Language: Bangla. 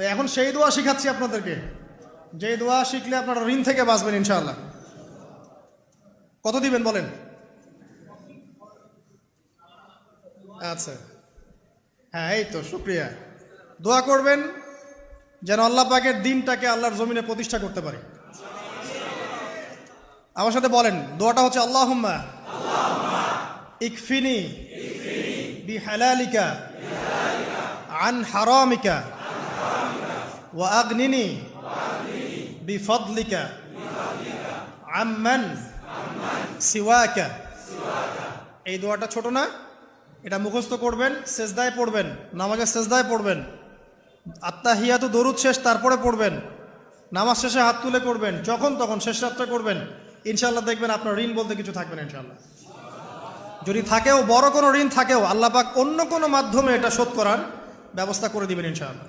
তো এখন সেই দোয়া শিখাচ্ছি আপনাদেরকে, যে দোয়া শিখলে আপনারা ঋণ থেকে বাঁচবেন ইনশাআল্লাহ। কত দিবেন বলেন? আচ্ছা, হ্যাঁ, এই তো শুক্রিয়া। দোয়া করবেন যেন আল্লাহ পাকের দিনটাকে আল্লাহর জমিনে প্রতিষ্ঠা করতে পারে। আমার সাথে বলেন, দোয়াটা হচ্ছে আল্লাহুম্মা ইকফিনি বিহালালিকা আন হারামিকা ওয়া আগনিনি বিফদলিকা আম্মান সিওয়াকা। এই দোয়াটা ছোট না, এটা মুখস্থ করবেন, সেজদায় পড়বেন, নামাজের সেজদায় পড়বেন, আত্তাহিয়াতু দরুদ শেষ তারপরে পড়বেন, নামাজ শেষে হাত তুলে করবেন, যখন তখন শেষ রাতটা করবেন। ইনশাআল্লাহ দেখবেন আপনার ঋণ বলতে কিছু থাকবে না ইনশাআল্লাহ। যদি থাকেও, বড় কোনো ঋণ থাকেও, আল্লাহ পাক অন্য কোনো মাধ্যমে এটা শোধ করার ব্যবস্থা করে দিবেন ইনশাআল্লাহ।